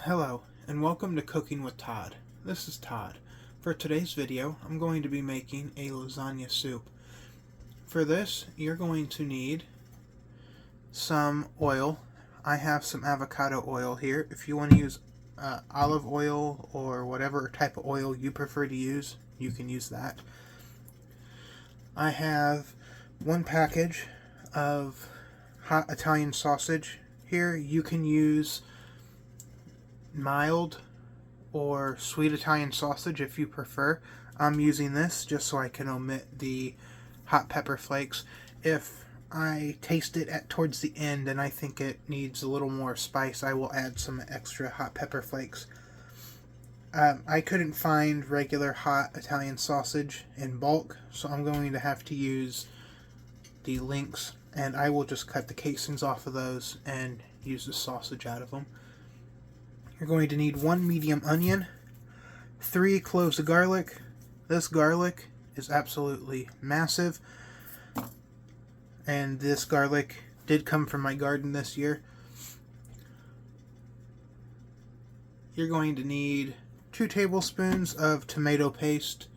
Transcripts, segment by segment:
Hello, and welcome to Cooking with Todd. This is Todd. For today's video, I'm going to be making a lasagna soup. For this, you're going to need some oil. I have some avocado oil here. If you want to use olive oil or whatever type of oil you prefer to use, you can use that. I have one package of hot Italian sausage here. You can use mild or sweet Italian sausage if you prefer. I'm using this just so I can omit the hot pepper flakes. If I taste it towards the end and I think it needs a little more spice, I will add some extra hot pepper flakes. I couldn't find regular hot Italian sausage in bulk, so I'm going to have to use the links, and I will just cut the casings off of those and use the sausage out of them. You're going to need 1 medium onion, 3 cloves of garlic. This garlic is absolutely massive, and this garlic did come from my garden this year. You're going to need 2 tablespoons of tomato paste,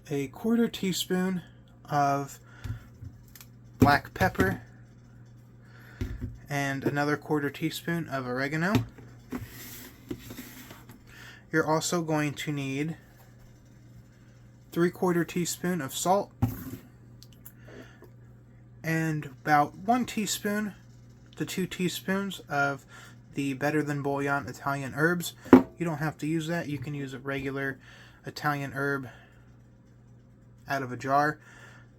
a 1/4 teaspoon of black pepper, and another 1/4 teaspoon of oregano. You're also going to need 3/4 teaspoon of salt and about 1 teaspoon to 2 teaspoons of the Better Than Bouillon Italian herbs. You don't have to use that. You can use a regular Italian herb out of a jar,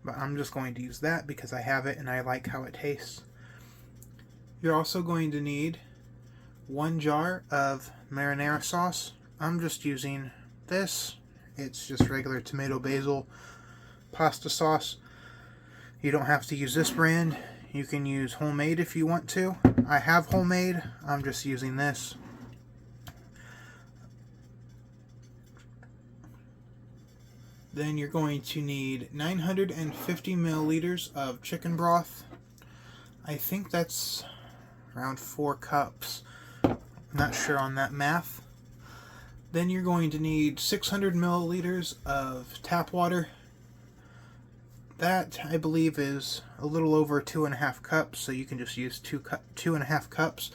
but I'm just going to use that because I have it and I like how it tastes. You're also going to need 1 jar of marinara sauce. I'm just using this. It's just regular tomato basil pasta sauce. You don't have to use this brand. You can use homemade if you want to. I have homemade. I'm just using this. Then you're going to need 950 milliliters of chicken broth. I think that's around 4 cups. I'm not sure on that math. Then you're going to need 600 milliliters of tap water. That, I believe, is a little over 2.5 cups, so you can just use 2.5 cups.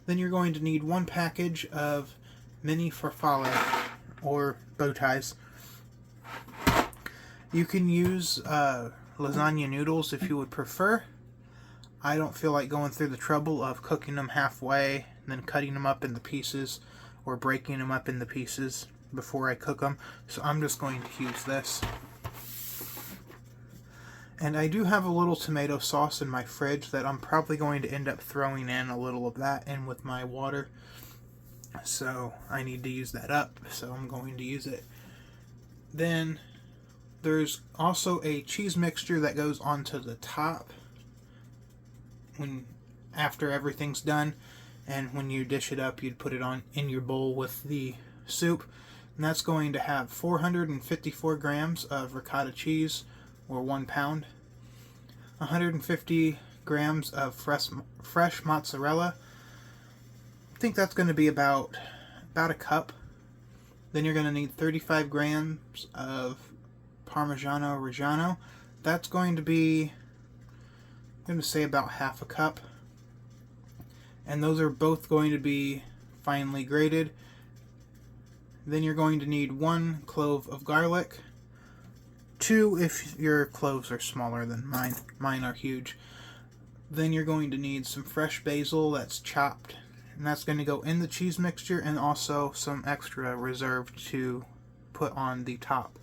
Then you're going to need 1 package of mini farfalle, or bow ties. You can use lasagna noodles if you would prefer. I don't feel like going through the trouble of cooking them halfway and then cutting them up into pieces or breaking them up into pieces before I cook them, so I'm just going to use this. And I do have a little tomato sauce in my fridge that I'm probably going to end up throwing in a little of that in with my water, so I need to use that up, so I'm going to use it. Then there's also a cheese mixture that goes onto the top after everything's done, and when you dish it up, you'd put it on in your bowl with the soup, and that's going to have 454 grams of ricotta cheese, or 1 pound, 150 grams of fresh mozzarella. I think that's going to be about a cup. Then you're going to need 35 grams of Parmigiano-Reggiano. That's going to be, I'm going to say, about half a cup. And those are both going to be finely grated. Then you're going to need 1 clove of garlic. 2 if your cloves are smaller than mine. Mine are huge. Then you're going to need some fresh basil that's chopped. And that's going to go in the cheese mixture, and also some extra reserved to put on the top.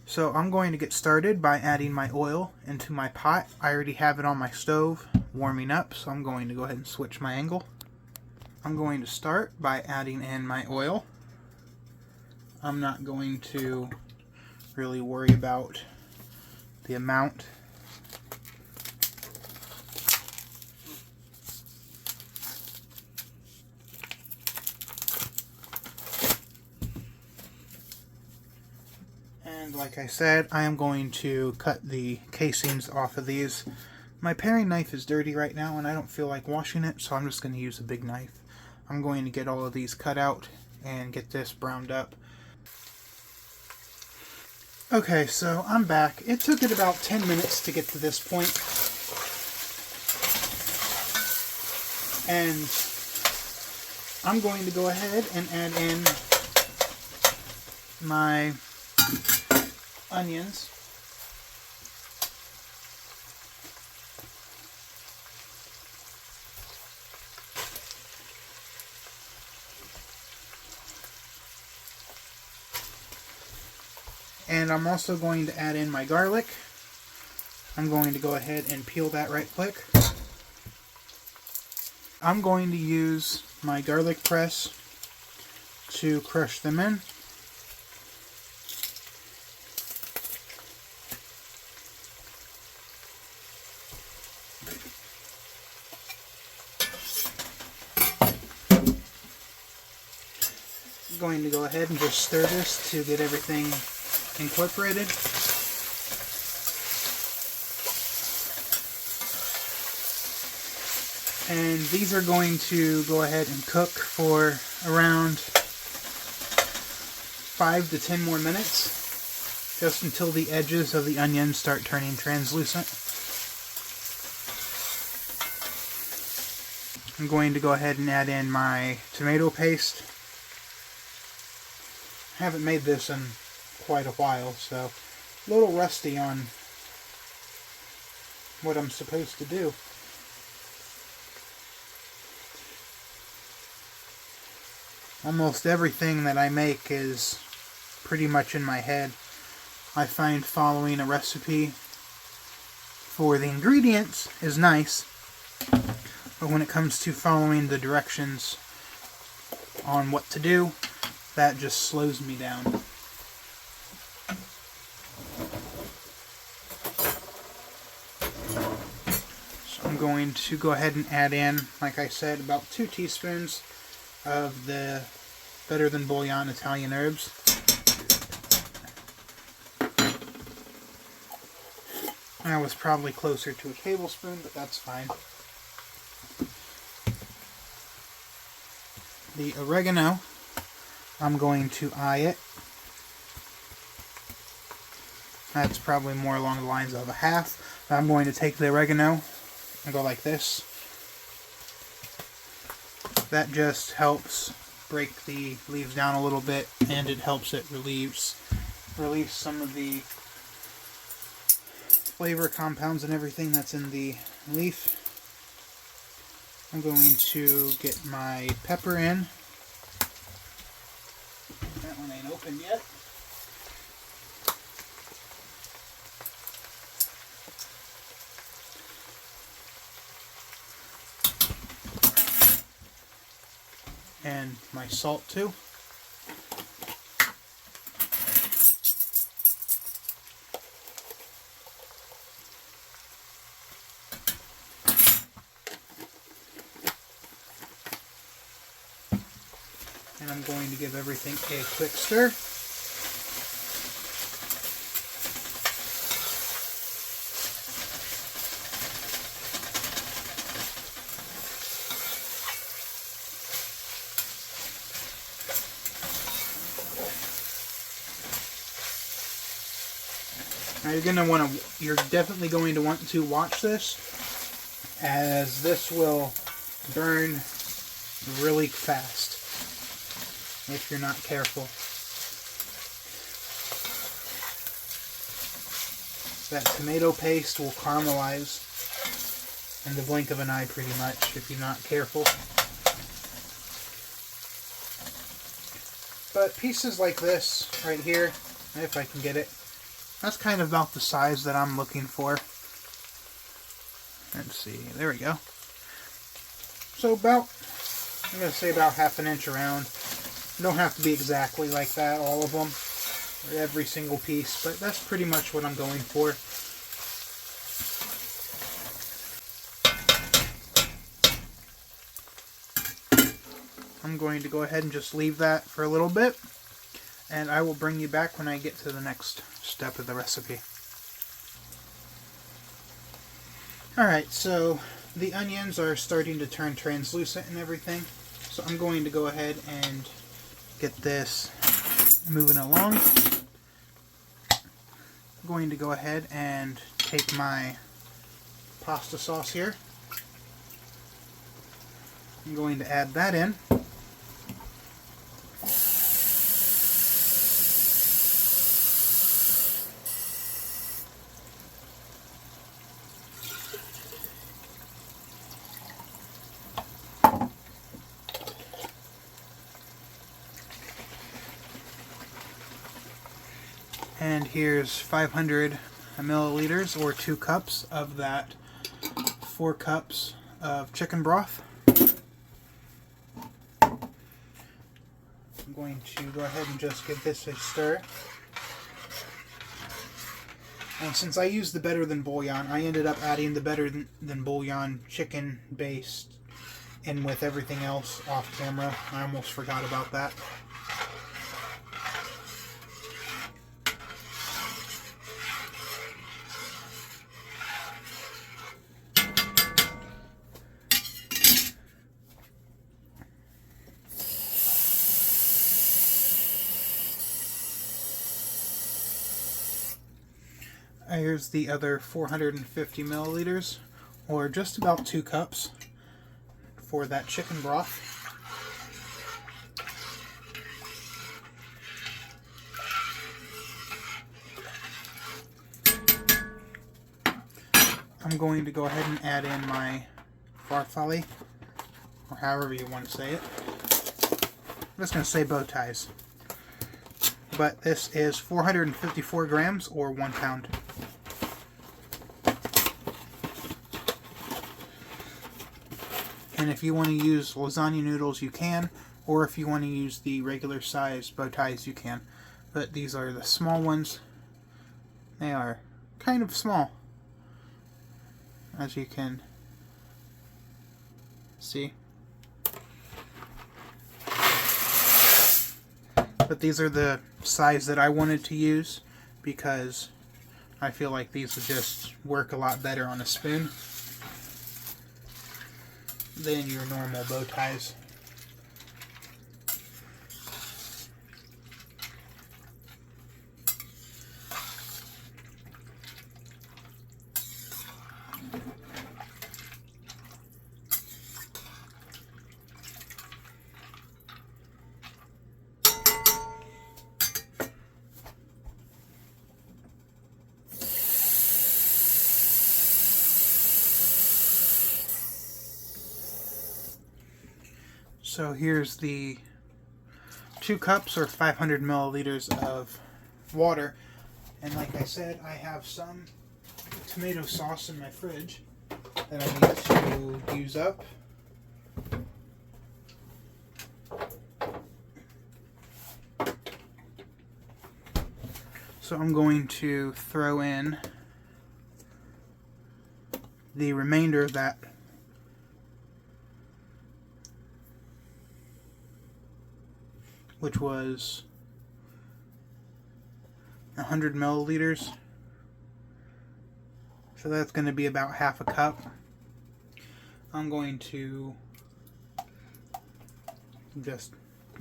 So I'm going to get started by adding my oil into my pot. I already have it on my stove warming up, so I'm going to go ahead and switch my angle. I'm going to start by adding in my oil. I'm not going to really worry about the amount. And like I said, I am going to cut the casings off of these. My paring knife is dirty right now and I don't feel like washing it, so I'm just going to use a big knife. I'm going to get all of these cut out and get this browned up. Okay, so I'm back. It took it about 10 minutes to get to this point. And I'm going to go ahead and add in my onions. And I'm also going to add in my garlic. I'm going to go ahead and peel that right quick. I'm going to use my garlic press to crush them in. I'm going to go ahead and just stir this to get everything incorporated. And these are going to go ahead and cook for around 5 to 10 more minutes, just until the edges of the onion start turning translucent. I'm going to go ahead and add in my tomato paste. I haven't made this in quite a while, so a little rusty on what I'm supposed to do. Almost everything that I make is pretty much in my head. I find following a recipe for the ingredients is nice, but when it comes to following the directions on what to do, that just slows me down. So I'm going to go ahead and add in, like I said, about 2 teaspoons of the Better Than Bouillon Italian herbs. That was probably closer to a tablespoon, but that's fine. The oregano, I'm going to eye it. That's probably more along the lines of a half. I'm going to take the oregano and go like this. That just helps break the leaves down a little bit, and it helps it release some of the flavor compounds and everything that's in the leaf. I'm going to get my pepper in. That one ain't open yet. And my salt too. And I'm going to give everything a quick stir. Now you're definitely going to want to watch this, as this will burn really fast if you're not careful. That tomato paste will caramelize in the blink of an eye pretty much if you're not careful. But pieces like this right here, if I can get it, that's kind of about the size that I'm looking for. Let's see, there we go. So about, I'm going to say about ½ an inch around. Don't have to be exactly like that, all of them, or every single piece, but that's pretty much what I'm going for. I'm going to go ahead and just leave that for a little bit, and I will bring you back when I get to the next step of the recipe. Alright, so the onions are starting to turn translucent and everything, So I'm going to go ahead and get this moving along. I'm going to go ahead and take my pasta sauce here. I'm going to add that in. And here's 500 milliliters or 2 cups of that 4 cups of chicken broth. I'm going to go ahead and just give this a stir. And since I used the better than bouillon, I ended up adding the better than bouillon chicken based in with everything else off camera. I almost forgot about that. Here's the other 450 milliliters, or just about 2 cups for that chicken broth. I'm going to go ahead and add in my farfalle, or however you want to say it. I'm just going to say bow ties. But this is 454 grams, or 1 pound. And if you want to use lasagna noodles, you can, or if you want to use the regular size bow ties, you can. But these are the small ones. They are kind of small, as you can see. But these are the size that I wanted to use because I feel like these would just work a lot better on a spoon than your normal bow ties. So here's the 2 cups or 500 milliliters of water. And like I said, I have some tomato sauce in my fridge that I need to use up. So I'm going to throw in the remainder of that, which was 100 milliliters. So that's going to be about half a cup. I'm going to just,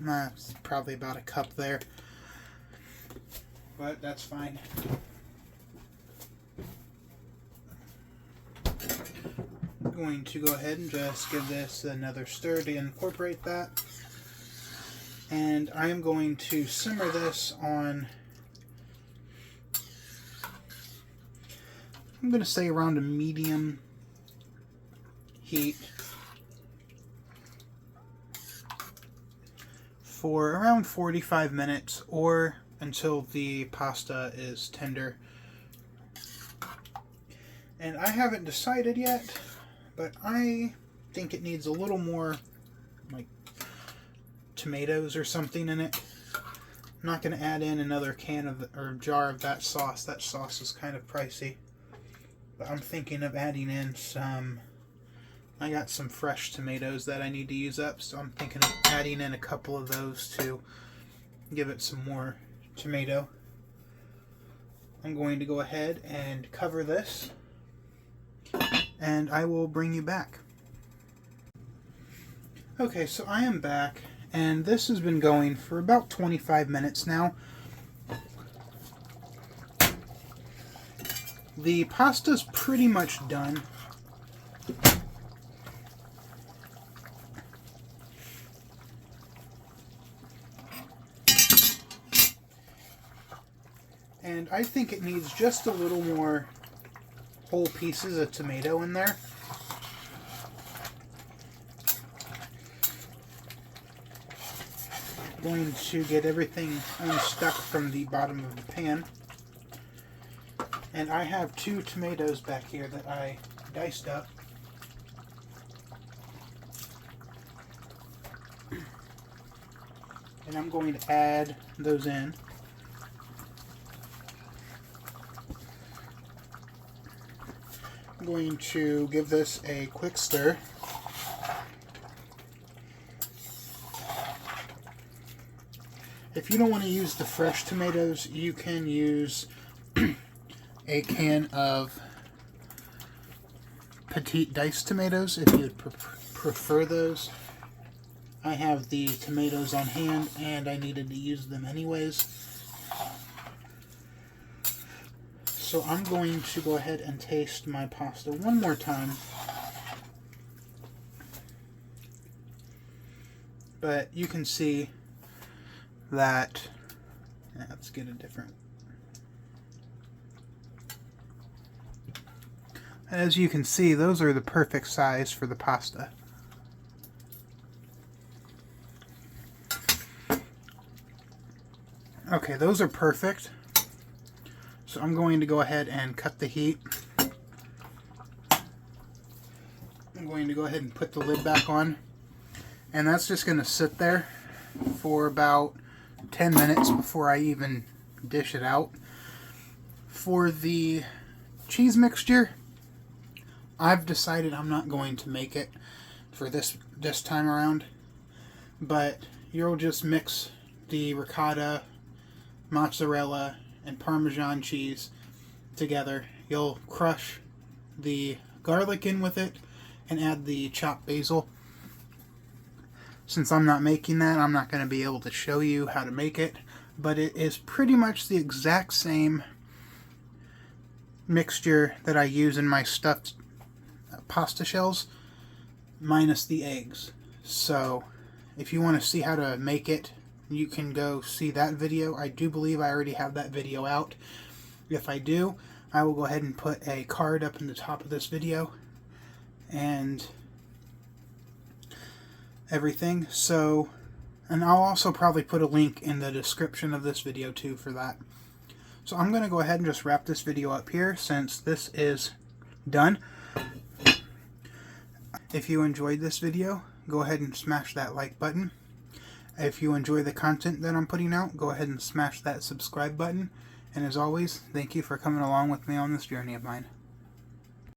it's probably about a cup there, but that's fine. I'm going to go ahead and just give this another stir to incorporate that. And I am going to simmer this on, I'm going to say around a medium heat for around 45 minutes or until the pasta is tender. And I haven't decided yet, but I think it needs a little more like tomatoes or something in it. I'm not going to add in another can of or jar of that sauce. That sauce is kind of pricey. But I'm thinking of adding in some, I got some fresh tomatoes that I need to use up, so I'm thinking of adding in a couple of those to give it some more tomato. I'm going to go ahead and cover this, and I will bring you back. Okay, so I am back, and this has been going for about 25 minutes now. The pasta's pretty much done. And I think it needs just a little more whole pieces of tomato in there. Going to get everything unstuck from the bottom of the pan. And I have 2 tomatoes back here that I diced up. And I'm going to add those in. I'm going to give this a quick stir. If you don't want to use the fresh tomatoes, you can use a can of petite diced tomatoes if you'd prefer those. I have the tomatoes on hand and I needed to use them anyways. So I'm going to go ahead and taste my pasta one more time. But you can see that, let's get a different. As you can see, those are the perfect size for the pasta. Okay, those are perfect. So I'm going to go ahead and cut the heat. I'm going to go ahead and put the lid back on. And that's just going to sit there for about 10 minutes before I even dish it out. For the cheese mixture, I've decided I'm not going to make it for this time around, but you'll just mix the ricotta, mozzarella, and Parmesan cheese together. You'll crush the garlic in with it and add the chopped basil. Since I'm not making that, I'm not going to be able to show you how to make it, but it is pretty much the exact same mixture that I use in my stuffed pasta shells, minus the eggs. So if you want to see how to make it, you can go see that video. I do believe I already have that video out. If I do, I will go ahead and put a card up in the top of this video and everything. So, and I'll also probably put a link in the description of this video too for that. So I'm going to go ahead and just wrap this video up here since this is done. If you enjoyed this video, go ahead and smash that like button. If you enjoy the content that I'm putting out, go ahead and smash that subscribe button. And as always, thank you for coming along with me on this journey of mine.